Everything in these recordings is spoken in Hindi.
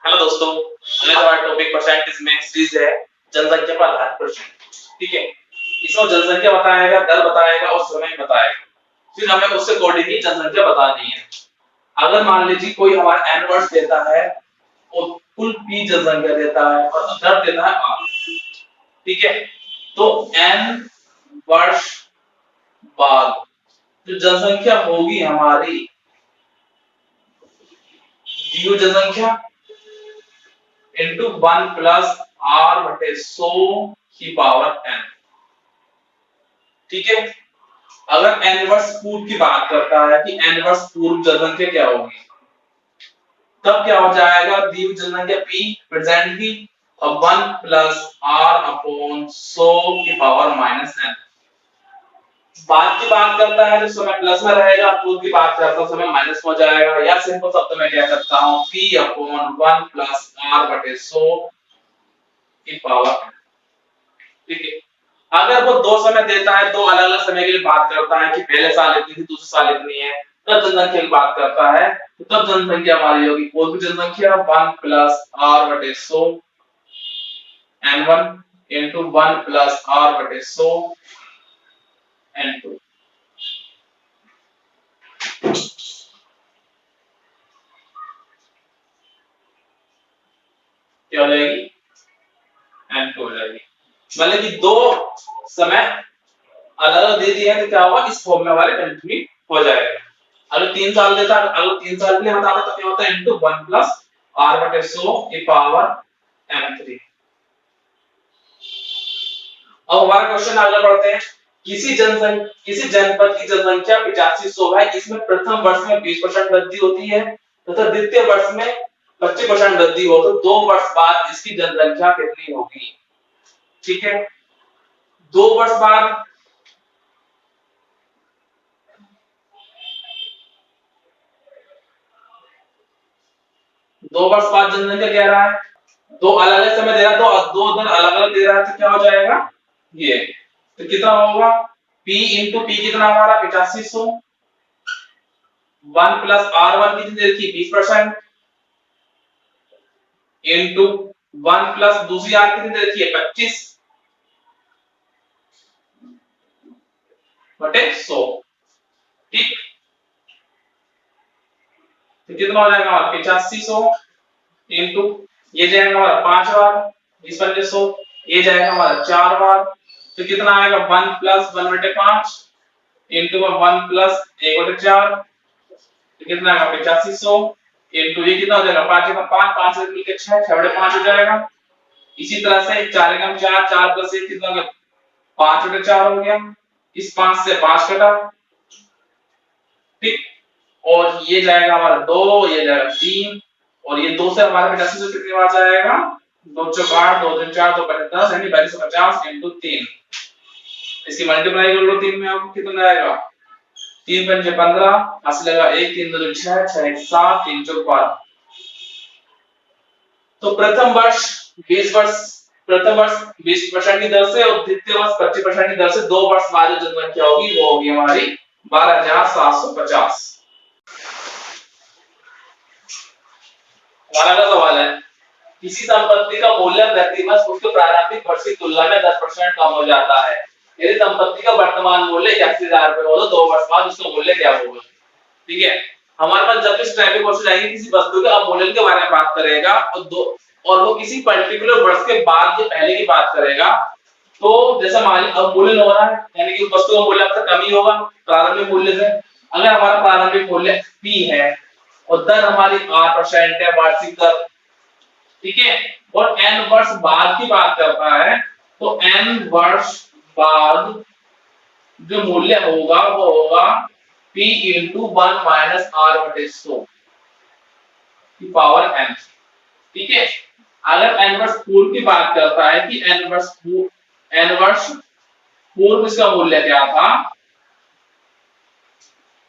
हेलो दोस्तों, आज हमारा टॉपिक परसेंटेज में सीरीज है जनसंख्या पर आधारित प्रश्न। ठीक है, इसमें जनसंख्या बताएगा, दर बताएगा और समय बताएगा। फिर हमें उससे अकॉर्डिंगली जनसंख्या बतानी है। अगर मान लीजिए कोई हमारा n वर्ष देता है और कुल p जनसंख्या देता है और दर देता है r। ठीक है, तो n वर्ष बाद जो जनसंख्या होगी हमारी डी जनसंख्या इंटू 1 प्लस r बटे 100 की पावर n। ठीक है, अगर n वर्ष पूर्व की बात करता है कि n वर्ष पूर्व जनसंख्या क्या होगी, तब क्या हो जाएगा दी जनसंख्या p प्रेजेंट की और 1 प्लस r अपॉन 100 की पावर माइनस n। बाद की बात करता है जो समय प्लस में रहेगा, पूर्व की बात करता है समय माइनस में हो जाएगा। या सिंपल शब्द में क्या करता हूं p अपॉन 1 प्लस r बटे 100 की पावर। ठीक है, अगर वो दो समय देता है, दो अलग अलग समय के लिए बात करता है कि पहले साल इतनी थी दूसरे साल इतनी है, तब जनसंख्या की बात करता है, तो तब जनसंख्या हमारी होगी पूर्व जनसंख्या 1 प्लस r बटे 100 n1 इंटू 1 प्लस r बटे 100 n2। क्या हो जाएगी n2 हो जाएगी। मतलब कि दो समय अलग अलग दे दिया है तो क्या होगा इस फॉर्म में हमारे कंटिन्यू हो जाएगा। अगर 3 साल देता है, अगर 3 साल के लिए बताता तो क्या होता है इनटू 1 प्लस r बटे 100 की पावर m3। अब हमारा क्वेश्चन आगे बढ़ते हैं। किसी जनपद की जनसंख्या 8500 है, इसमें प्रथम वर्ष में 20% वृद्धि होती है तथा द्वितीय वर्ष में 25% वृद्धि हो, तो 2 वर्ष बाद इसकी जनसंख्या कितनी होगी। ठीक है, 2 वर्ष बाद जनसंख्या कह रहा है, दो अलग अलग समय दे रहा है, दो दर अलग अलग दे रहा है, तो क्या हो जाएगा ये, तो कितना होगा p इंटू p कितना हमारा 8500 1 प्लस r1 कितनी दे रखी 20% इंटू 1 प्लस दूसरी r कितनी दे रखी है 25 बटे 100। ठीक, तो कितना हो जाएगा हमारा 8500 इंटू ये जाएगा हमारा 5 बार 20 बटे 100, ये जाएगा हमारा 4 बार, तो कितना आएगा 1 प्लस 1 बटे 5 इंटू 1 प्लस 1 बटे 4, तो कितना आएगा 8500 इंटू ये कितना हो जाएगा 5 का 5 5 से मिलके 6 6 बटे 5 हो जाएगा। इसी तरह से 4 का 4 4 प्लस 1 कितना हो गया 5 बटे 4 हो गया, इस 5 से 5 कटा। ठीक, और ये जाएगा हमारा 2, ये जाएगा 3 और ये 2 से हमारा 8500 कितनी बार जाएगा 2 चौक 8 2 3 4 2 5 10 यानी 2250 इंटू 3। इसकी मल्टीप्लाई कर लो 3 में, आपको कितना आएगा 3 पंजे 15 हासिल लगा 1 3 2 6 6 1 7 3 चौक 12। तो प्रथम वर्ष 20% की दर से और द्वितीय वर्ष 25% की दर से 2 वर्ष बाद जो जनसंख्या होगी वो होगी हमारी 12750। हमारा अगला सवाल है, किसी संपत्ति का मूल्य प्रति वर्ष उसके प्रारंभिक वर्ष की तुलना में 10% कम हो जाता है। यदि संपत्ति का वर्तमान मूल्य 81,000 रुपए हो तो 2 वर्ष बाद उसका मूल्य क्या होगा। ठीक है, हमारे पास जब इस टाइप के क्वेश्चन आएंगे किसी वस्तु के अवमूल्यन के बारे में बात करेगा और वो किसी पर्टिकुलर वर्ष के बाद या पहले की बात करेगा, तो जैसा मान लीजिए अवमूल्यन हो रहा है यानी कि उस वस्तु का मूल्य अब तक कम ही होगा प्रारंभिक मूल्य से। अगर हमारा प्रारंभिक मूल्य p है और दर हमारी 8% है वार्षिक दर, ठीक है, और n वर्ष बाद की बात करता है, तो n वर्ष बाद जो मूल्य होगा वो होगा p इंटू 1 माइनस r बटे 100 की पावर n। ठीक है, अगर n वर्ष पूर्व की बात करता है कि n वर्ष पूर्व इसका मूल्य क्या था,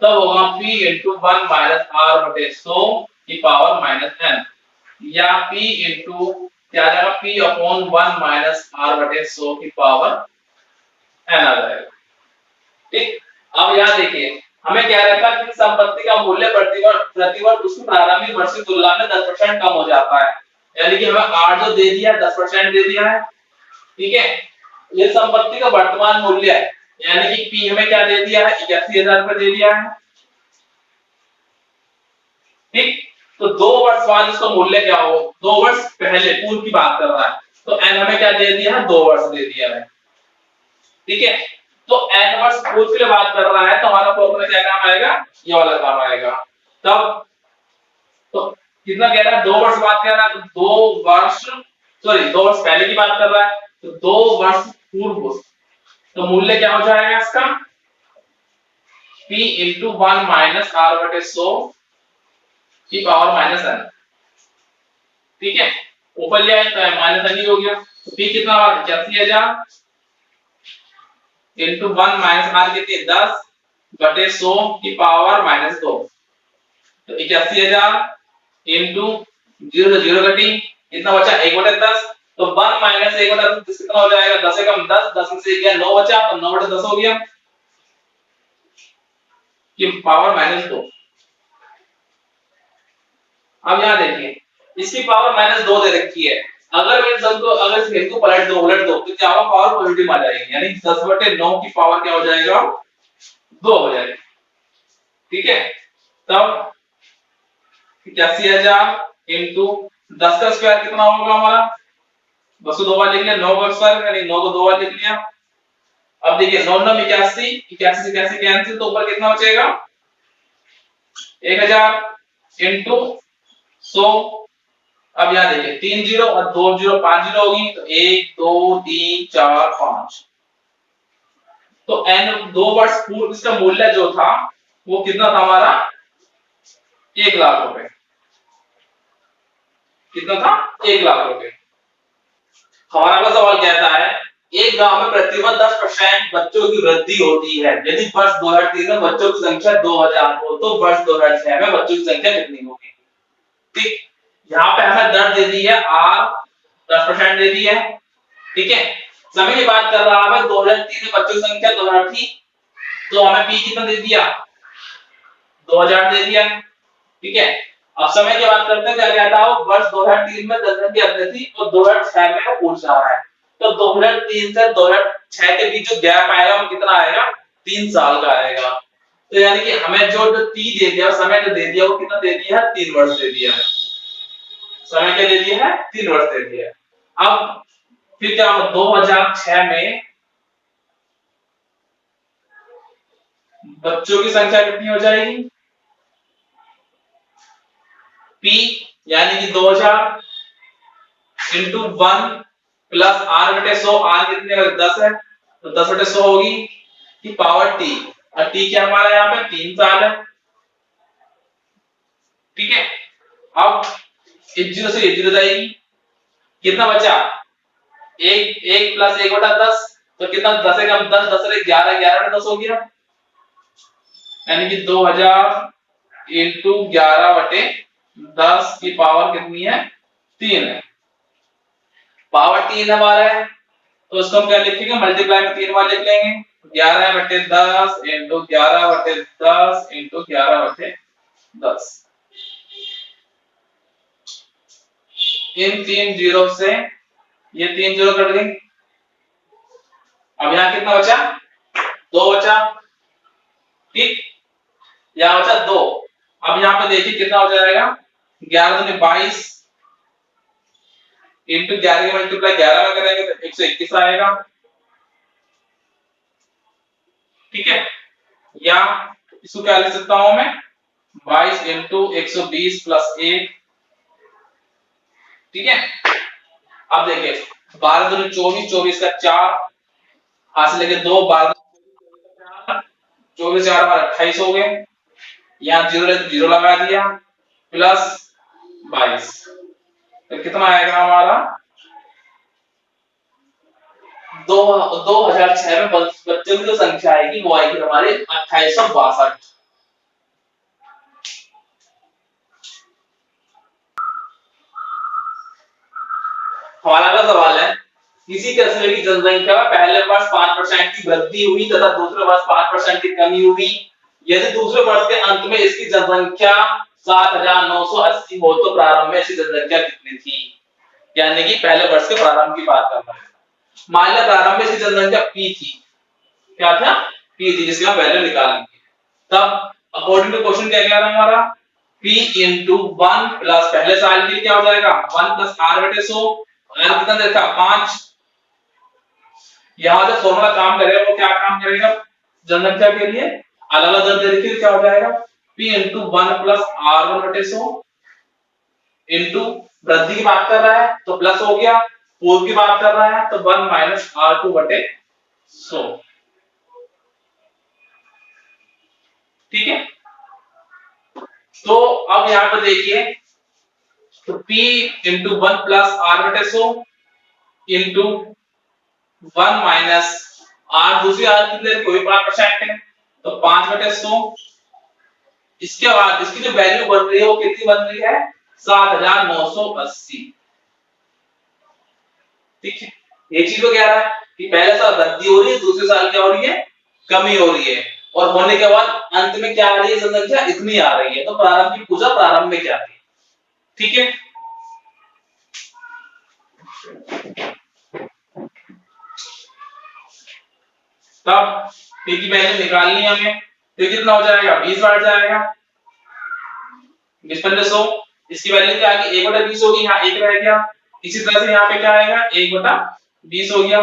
तब होगा p इंटू 1 माइनस r बटे 100 की पावर माइनस n, या p इंटू क्या आ जाएगा p अपॉन 1 माइनस r बटे 100 की पावर n आ जाएगा। ठीक, अब यहां देखिए हमें क्या रहता है कि संपत्ति का मूल्य प्रति वर्ष उसकी प्रारंभिक वर्ष की तुलना में 10% कम हो जाता है। यानी कि हमें 8 जो दे दिया 10% दे दिया है, ठीक है। ये संपत्ति का वर्तमान मूल्य है, यानी कि पी हमें क्या दे दिया है 81,000 रुपए दे दिया है, ठीक। तो 2 वर्ष बाद इसका मूल्य क्या हो, 2 वर्ष पहले पूर्व की बात कर रहा है, तो एन हमें क्या दे दिया है 2 वर्ष दे दिया है, ठीक है। तो एन वर्ष पूर्व के लिए बात कर रहा है तो हमारा फॉर्मूला क्या काम आएगा, ये वाला काम आएगा। तब तो कितना कह रहा है 2 वर्ष बात कर रहा है, तो 2 वर्ष सॉरी 2 वर्ष पहले की बात कर रहा है, तो 2 वर्ष पूर्व, तो मूल्य क्या हो जाएगा इसका p इंटू 1 माइनस आर बटे 100 की पावर माइनस n, ठीक है। ऊपर लिया है तो माइनस n ही हो गया, तो p कितना हुआ 81,000 इंटू 1 माइनस आर कितनी 10 बटे 100 की पावर माइनस 2, तो 81,000 इंटू 0 से 0 घटी कितना बचा 1 बटे 10, तो 1 माइनस 1 बटे 10 कितना हो जाएगा 10 से कम 10, 10 में से गया 9 बचा, तो 9 बटे 10 हो गया कि पावर माइनस 2। अब यहां देखिए इसकी पावर माइनस 2 दे रखी है, अगर मैं सबको अगर इस को उलट दो तो क्या होगा पावर पॉजिटिव आ जाएगी, यानी 10 बटे 9 की पावर क्या हो जाएगा 2 हो जाएगी, ठीक है। तब 81,000 इंटू 10 का स्क्वायर कितना होगा हमारा, 2 से 2 बार लिख लिया, 9 का स्क्वायर यानी 9 को 2 बार लिख लिया। अब देखिए 9 9 81 से 81 कैंसिल, तो ऊपर कितना बचेगा 1000 इंटू 100। अब यहां देखिए 3 जीरो और 2 जीरो 5 जीरो होगी, तो 1 2 3 4 5, तो n 2 वर्ष पूर्व इसका मूल्य जो था वो कितना था हमारा 1 लाख रुपए, कितना था 1 लाख रुपए। हमारा अगला सवाल कहता है एक गांव में प्रतिवर्ष 10% बच्चों की वृद्धि होती है, यदि वर्ष 2003 में बच्चों की संख्या 2000 हो तो वर्ष 2006 में बच्चों की संख्या कितनी होगी, ठीक। यहाँ पे हमें दर दे दी है r 10% दे दी है, ठीक है। समय की बात कर रहा है 2003 में बच्चों की संख्या 2000 थी, तो हमें p कितना दे दिया 2000 दे दिया, ठीक है। अब समय की बात करते हैं क्या कहता है वर्ष 2003 में जनसंख्या कितनी थी और 2006 में वो पूछ रहा है, तो 2003 से 2006 के बीच जो गैप आएगा वो कितना आएगा 3 साल का आएगा, तो यानी कि हमें जो t दे दिया समय जो दे दिया वो कितना दे दिया है 3 वर्ष दे दिया है, समय क्या दे दिया है 3 वर्ष दे दिया है। अब फिर क्या होगा 2006 में बच्चों की संख्या कितनी हो जाएगी p यानी कि 2000 इंटू 1 प्लस r बटे 100, r कितने का 10 है तो 10 बटे 100 होगी कि पावर t, और t क्या हमारा यहाँ पे 3 साल है, ठीक है। अब इस 0 से ये 0 जाएगी, कितना बचा 1 1 प्लस 1 बटा 10, तो कितना 10 से कम 10 10 से 11 11 बटा 10 हो गया, यानी कि 2000 इंटू 11 बटे 10 की पावर कितनी है 3 है, पावर 3 हमारा है तो उसको हम क्या लिखेंगे मल्टीप्लाई में 3 बार लिख लेंगे, 11 बटे 10 इंटू 11 बटे 10 इंटू 11 बटे 10, इन 3 जीरो से ये 3 जीरो कट गई, अब यहाँ कितना बचा 2 बचा, ठीक, यहाँ बचा 2। अब यहाँ पे देखिए कितना हो जाएगा 11 दूनी 22 इंटू 11 का मल्टीप्लाई 11 में करेंगे तो 121 आएगा, ठीक है। या इसको क्या लिख सकता हूं मैं 22 इंटू 120 प्लस 1, ठीक है। अब देखिए 12 दूनी 24 24 का 4 हाथ से लेके 2 12 24 4 हमारा 28 हो गए, यहाँ 0 लेके 0 लगा दिया प्लस 22, तो कितना आएगा हमारा 2006 में बच्चों की जो संख्या आएगी वो आएगी हमारे 2862। हमारा अगला सवाल है किसी कस्बे की जनसंख्या में पहले वर्ष 5% की वृद्धि हुई तथा दूसरे वर्ष 5% की कमी हुई, यदि दूसरे वर्ष के अंत में इसकी जनसंख्या 7980 हो तो प्रारंभ में इसकी जनसंख्या कितनी थी, यानी कि पहले वर्ष के प्रारंभ की बात कर रहा है। मान लिया प्रारंभ में इसकी जनसंख्या p थी, क्या था, p थी, जिसकी हम वैल्यू निकालेंगे। तब अकॉर्डिंग टू क्वेश्चन क्या कह रहा है हमारा, p इंटू 1 प्लस पहले साल के लिए क्या हो जाएगा 1 प्लस r बटे 100, r कितना देखा 5। यहां जो फॉर्मूला काम करेगा वो क्या काम करेगा, जनसंख्या के लिए अलग अलग दर देखिए क्या हो जाएगा, p इंटू 1 प्लस r1 बटे 100 इंटू वृद्धि की बात कर रहा है तो प्लस हो गया, पूर्व की बात कर रहा है तो 1 माइनस r2 बटे 100। ठीक है, तो अब यहां पर देखिए तो p इंटू 1 प्लस r बटे 100 इंटू 1 माइनस r, दूसरी r कितने कोई 5% है तो 5 बटे 100। इसके बाद इसकी जो वैल्यू बन रही है वो कितनी बन रही है 7980। ठीक है, ये चीज तो कह रहा है कि पहले साल वृद्धि हो रही है, दूसरे साल क्या हो रही है कमी हो रही है, और होने के बाद अंत में क्या आ रही है जनसंख्या इतनी आ रही है। तो प्रारंभ की पूजा प्रारंभ में क्या थी। ठीक है, तब p की वैल्यू निकालनी है हमें, तो कितना हो जाएगा 20 बार जाएगा 20 पंजे 100। इसकी वैल्यू क्या आ गई 1 बटा 20 होगी, यहाँ 1 रह गया। इसी तरह से यहाँ पे क्या आएगा 1 बटा 20 हो गया।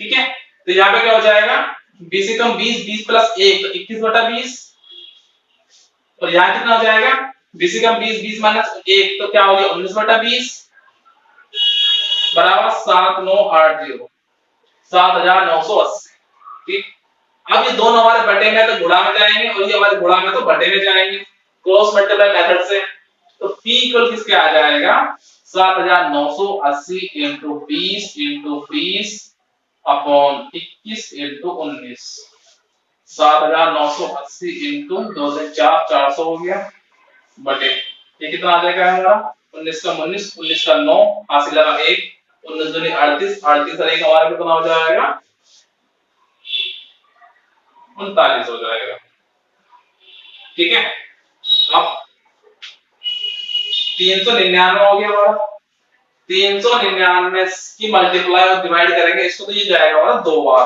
ठीक है, तो यहाँ पे क्या हो जाएगा 20 से कम 20, 20 प्लस 1 तो 21 बटा 20, और यहाँ कितना हो जाएगा 20 से कम 20, 20 माइनस 1 तो क्या हो गया 19 बटा 20 बराबर 7980, 7980। ठीक, अब ये दोनों हमारे बटे में तो गुणा में जाएंगे और ये हमारे गुणा में तो बटे में जाएंगे क्रॉस मल्टीप्लाई मेथड से। तो p इक्वल किसके आ जाएगा 7980 into 20 into 20 upon 21 into 19। 7980 into 2 से 4, 400 हो गया बटे ये कितना आ जाएगा हमारा 19 का 19, 19 का 9, हासिल लगा 1, 19 दूनी 38, 38 और 1 हमारा कितना हो जाएगा 39 हो जाएगा। ठीक है, अब 399 हो गया हमारा, 399 की मल्टीप्लाई और डिवाइड करेंगे इसको तो ये जाएगा हमारा 2 बार,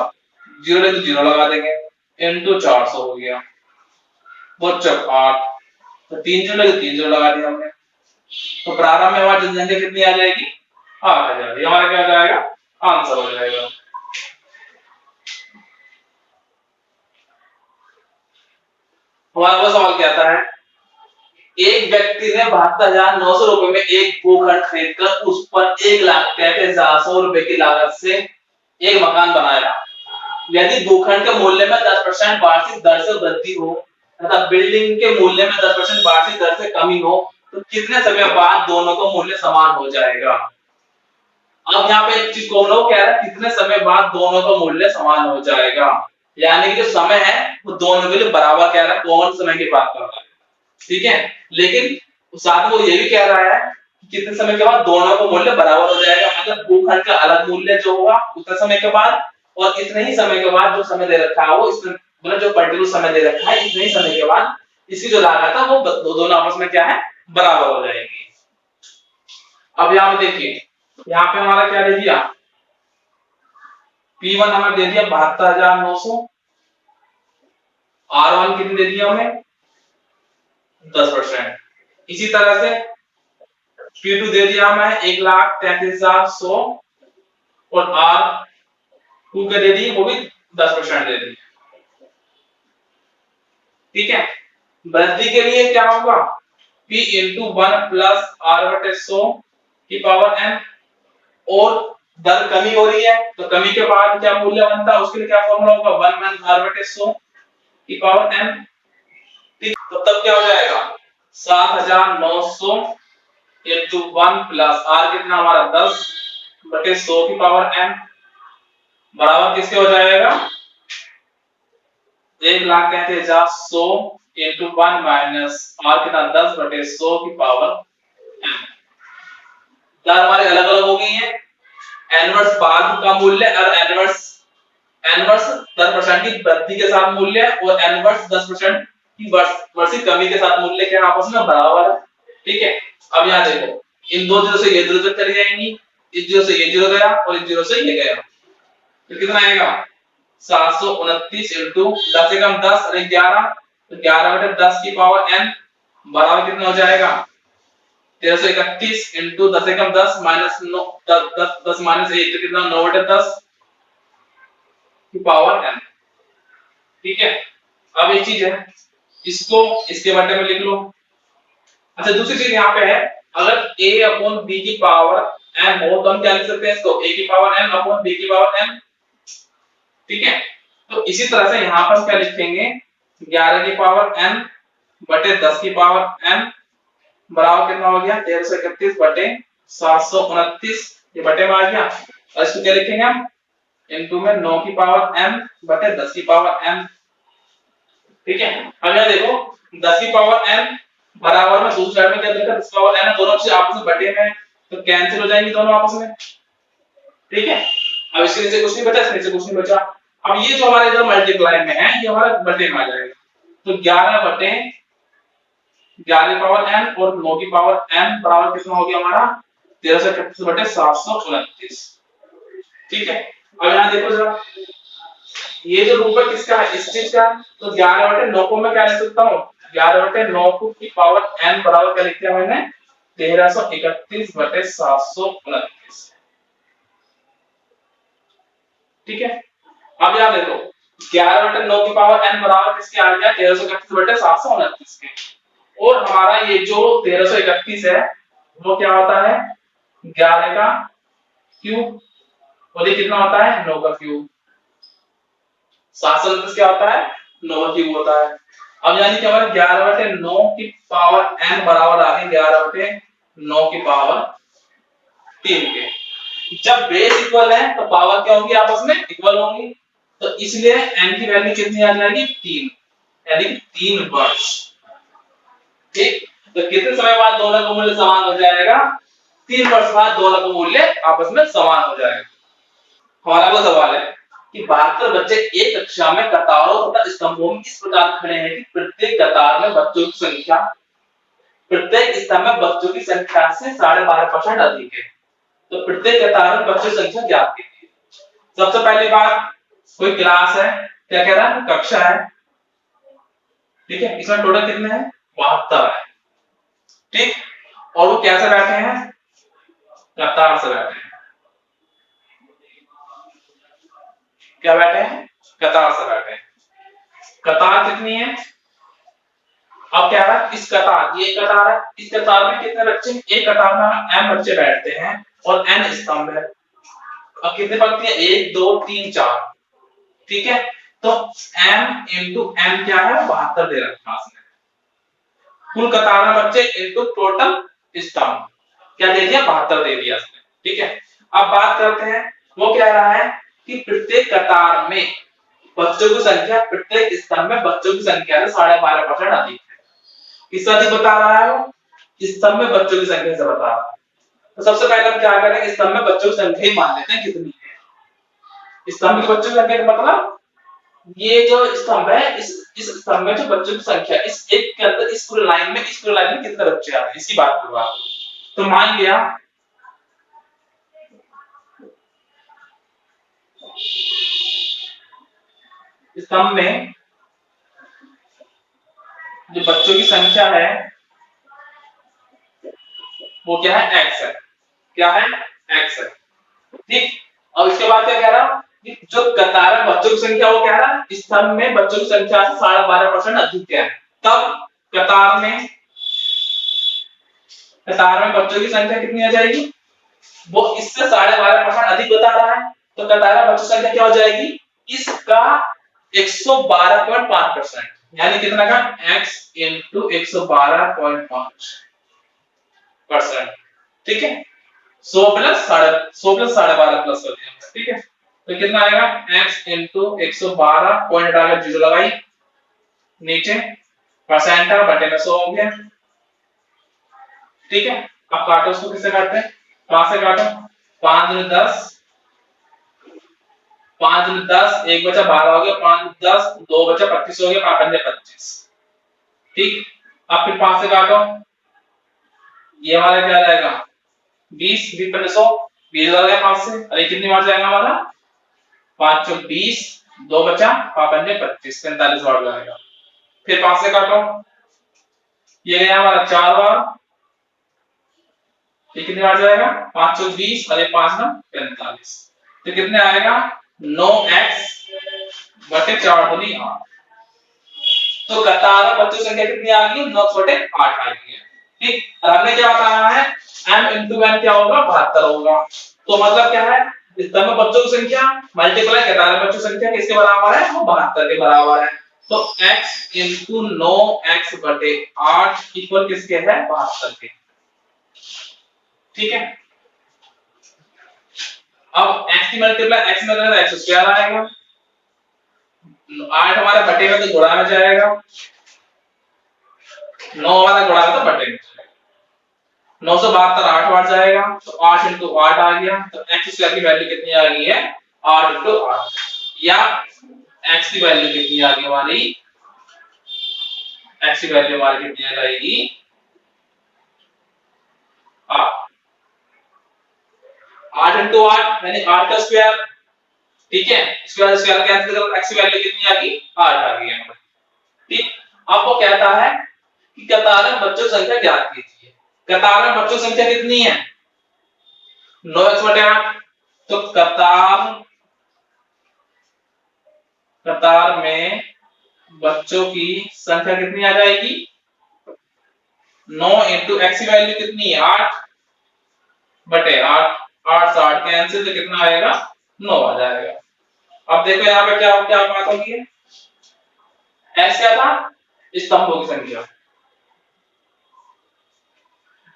0 ले तो 0 लगा देंगे इनटू 400 हो गया, बच्चों 8 तो 3 0 ले तो 3 0 लगा दिया हमने। तो प्रारंभ में हमारी जनसंख्या कितनी आ जाएगी 8000, ये हमारा क्या आ जाएगा आंसर हो जाएगा। हमारा वो सवाल क्या आता है, एक व्यक्ति ने 72,900 रुपए में एक भूखंड खरीदकर उस पर 1,33,100 रुपए की लागत से एक मकान बनाया। यदि भूखंड के मूल्य में 10% वार्षिक दर से वृद्धि हो तथा बिल्डिंग के मूल्य में 10% वार्षिक दर से कमी हो तो कितने समय बाद दोनों का मूल्य समान हो जाएगा। अब यहाँ पे एक चीज कौन लोग कह रहा है कितने समय बाद दोनों का मूल्य समान हो जाएगा, यानी कि जो समय है वो दोनों के लिए बराबर कह रहा है, कौन समय की बात कर रहा है। ठीक है, लेकिन साथ में वो ये भी कह रहा है कि कितने समय के बाद दोनों का मूल्य बराबर हो जाएगा, मतलब भूखंड का अलग मूल्य जो होगा उतने समय के बाद और इतने ही समय के बाद जो समय दे रखा है वो इसमें मतलब जो पर्टिकुलर समय दे रखा है इतने ही समय के बाद इसकी जो लागत है वो दोनों आपस में क्या है बराबर हो जाएगी। अब यहाँ पे देखिए, यहाँ पे हमारा क्या दे दिया P1 हमें दे दिया 72,900, R1 कितनी दे दिया हमें 10%। इसी तरह से P2 दे दिया हमें 1,33,100 और R2 के दे दी वो भी 10% दे दी। ठीक है, वृद्धि के लिए क्या होगा P इंटू 1 प्लस R बटे 100 की पावर n, और दर कमी हो रही है तो कमी के बाद क्या मूल्य बनता है उसके लिए क्या फॉर्मूला होगा 1 माइनस R बटे 100 की पावर n। ठीक, तो तब क्या हो जाएगा 7,900 इंटू 1 प्लस R कितना हमारा 10 बटे 100 की पावर n बराबर किसके हो जाएगा 1,33,100 इंटू 1 माइनस R कितना 10 बटे 100 की पावर n। दर हमारे अलग अलग हो गई है, एनवर्स बाद का मूल्य और एनवर्स 10% की वृद्धि के साथ मूल्य और एनवर्स 10% की वार्षिक कमी के साथ मूल्य के आपस में बराबर है। ठीक है, अब यहाँ देखो इन दो जीरो से ये जीरो चली जाएंगी, इस जीरो से ये जीरो गया और इस जीरो से ये गया, तो कितना आएगा 729 इंटू 10 एकम 10 और 11, तो 11/10 की पावर n बराबर कितना हो जाएगा 1331 इंटू 10 एकम 10 माइनस 9 10 माइनस 1 तो कितना 9/10 की पावर n। ठीक है, अब एक चीज है, इसको इसके बटे में लिख लो। अच्छा दूसरी चीज यहाँ पे है, अगर a अपॉन b की पावर n हो तो हम क्या लिख सकते हैं इसको a की पावर n अपॉन b की पावर n। ठीक है, तो इसी तरह से यहाँ पर क्या लिखेंगे 11 की पावर n बटे 10 की पावर n बराबर कितना हो गया 1331 बटे 729, ये बटे में आ गया, और इसको क्या लिखेंगे हम इनटू में 9 की पावर n बटे 10 की पावर n। ठीक है, अब यहाँ देखो 10 की पावर n बराबर में दूसरी साइड में क्या लिखा 10 की पावर n, दोनों चीज आपस में बटे में तो कैंसिल हो जाएंगी दोनों आपस में। ठीक है, अब इसके नीचे कुछ नहीं बचा, इसके नीचे कुछ नहीं बचा। अब ये जो हमारे इधर मल्टीप्लाई में है ये हमारा बटे में आ जाएगा, तो 11 बटे 11 की पावर n और 9 की पावर n बराबर कितना हो गया हमारा 1331 बटे 729। ठीक है, अब यहाँ देखो जरा ये जो रूप है किसका है इस चीज का, तो 11 बटे 9 को मैं क्या लिख सकता हूँ 11 बटे 9 की पावर n बराबर क्या लिख दिया मैंने 1331 बटे 729। ठीक है, अब यहाँ देखो 11 बटे 9 की पावर n बराबर किसके आ गया 1331 बटे 729 के, और हमारा ये जो 1331 है वो क्या होता है 11 का क्यूब और ये कितना होता है 9 का क्यूब, 729 क्या होता है 9 का क्यूब होता है। अब यानी कि हमारे 11 बटे 9 की पावर n बराबर आ गई 11 बटे 9 की पावर 3 के। जब बेस इक्वल है तो पावर क्या होगी आपस में इक्वल होंगी, तो इसलिए n की वैल्यू कितनी आ जाएगी 3, यानी 3 वर्ष। ठीक, तो कितने समय बाद दोनों का मूल्य समान हो जाएगा 3 वर्ष बाद दोनों का मूल्य आपस में समान हो जाएगा। हमारा वो सवाल है कि 72 बच्चे एक कक्षा में कतारों तथा स्तंभों में इस प्रकार खड़े हैं कि प्रत्येक कतार में बच्चों की संख्या प्रत्येक स्तंभ में बच्चों की संख्या से 12.5% अधिक है, तो प्रत्येक कतार में बच्चों की संख्या ज्ञात कीजिए। सबसे पहली बात कोई क्लास है, क्या कह रहा है कक्षा है। ठीक है, इसमें टोटल कितने हैं 72 है। ठीक, और वो कैसे बैठे हैं कतार से बैठे हैं, क्या बैठे हैं कतार से बैठे हैं। कतार कितनी है, अब क्या है इस कतार ये कतार है, इस कतार में कितने बच्चे एक कतार में m बच्चे बैठते हैं और n स्तंभ है। अब कितने पंक्ति है 1 2 3 4। ठीक है, तो m इंटू n क्या है 72 दे रखा है इसने, कुल कतार में बच्चे इंटू टोटल स्तंभ क्या दे दिया 72 दे दिया इसने। ठीक है, अब बात करते हैं वो कह रहा है कि प्रत्येक कतार में बच्चों की संख्या प्रत्येक स्तंभ में बच्चों की संख्या से 12.5% अधिक है। किस अधिक बता रहा है वो स्तंभ में बच्चों की संख्या से बता रहा है। तो सबसे पहले हम क्या करेंगे स्तंभ में बच्चों की संख्या ही मान लेते हैं कितनी है। स्तंभ में बच्चों की संख्या का मतलब ये जो स्तंभ है इस स्तंभ में जो बच्चों की संख्या इस एक के अंदर इस पूरे लाइन में कितने बच्चे आ रहे हैं इसकी बात कर रहा हूं। तो मान लिया स्तंभ में जो बच्चों की संख्या है वो क्या है x है, क्या है x है। ठीक, और इसके बाद क्या कह रहा जो कतार में बच्चों की संख्या वो कह रहा स्तंभ में बच्चों की संख्या से 12.5% अधिक है, तब कतार में बच्चों की संख्या कितनी आ जाएगी वो इससे 12.5% अधिक बता रहा है, तो कतार में बच्चों की संख्या क्या हो जाएगी इसका 112.5%, यानी कितना का x इंटू 112.5%। ठीक है, 100 प्लस 12.5 प्लस कर दिया। ठीक है, तो कितना आएगा x इंटू 112 पॉइंट आगे जीरो लगाई नीचे परसेंट बटे में 100 हो गया। ठीक है, अब काटो उसको, किससे काटते हैं 5 से काटो, 5 दूनी 10 5 दूनी 10 1 बचा 12 हो गया, 5 10 2 बचा 25 हो गया, 5 पंजे 25। ठीक, अब फिर 5 से काटो ये हमारा क्या आ जाएगा 20 20 पन्ने 100, 20 आ गया 5 से। अरे कितनी बार जाएगा हमारा? 5 चौक 20, 2 बचा, 5 पन्ने 25, 45 बार जाएगा। फिर 5 से काटो, ये गया हमारा 4 बार, ये कितनी बार जाएगा? 5 चौक 20 और 5 9 45, तो कितने आएगा? 9x बटे 4 दूनी 8। तो कतार में बच्चों संख्या कितनी आ गई? 9 बटे 8 आ गई है। ठीक, और हमने क्या बताया है? m into n क्या होगा? 72 होगा। तो मतलब क्या है? इस तरह में बच्चों की संख्या मल्टीप्लाई कतार में बच्चों की संख्या किसके बराबर है? वो 72 के बराबर है। तो x into 9x बटे 8 इक्वल किसके है? 72 के। ठीक है, अब x की मल्टीप्लाई x में करें तो x स्क्वायर आएगा, 8 हमारे बटे में तो गुणा में जाएगा, 9 हमारा गुणा में तो बटे में जाएगा, 9 से 72 8 बार जाएगा, तो 8 into 8 आ गया। तो x स्क्वायर की वैल्यू कितनी आ गई है? 8 into 8, या x की वैल्यू कितनी आ गई हमारी? x की वैल्यू हमारी कितनी आ जाएगी? 8 into 8 यानी 8 का स्क्वायर। ठीक है, स्क्वायर स्क्वायर कैंसिल करो, x की वैल्यू कितनी आ गई? 8 आ गई है। ठीक, आपको कहता है कि कतार में बच्चों की संख्या ज्ञात कीजिए। कतार में बच्चों की संख्या कितनी है? 9x बटे 8। तो कतार में बच्चों की संख्या कितनी आ जाएगी? 9 into x की वैल्यू कितनी है? 8 बटे 8, 8 से 8 कैंसिल, तो कितना आएगा? 9 आ जाएगा। अब देखो यहाँ पे क्या क्या बात होगी है? x क्या था? स्तंभों की संख्या।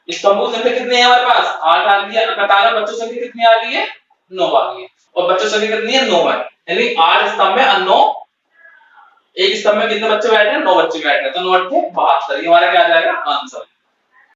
स्तंभों की संख्या कितनी है हमारे पास? 8 आ गई है। कतार में बच्चों की संख्या कितनी आ गई है? 9 आ गई है। और बच्चों की संख्या कितनी है? 9 है। यानी 8 स्तंभ में और 9, एक स्तंभ में कितने बच्चे बैठे हैं? 9 बच्चे बैठे हैं। तो 9 8 72, ये हमारा क्या आ जाएगा? आंसर।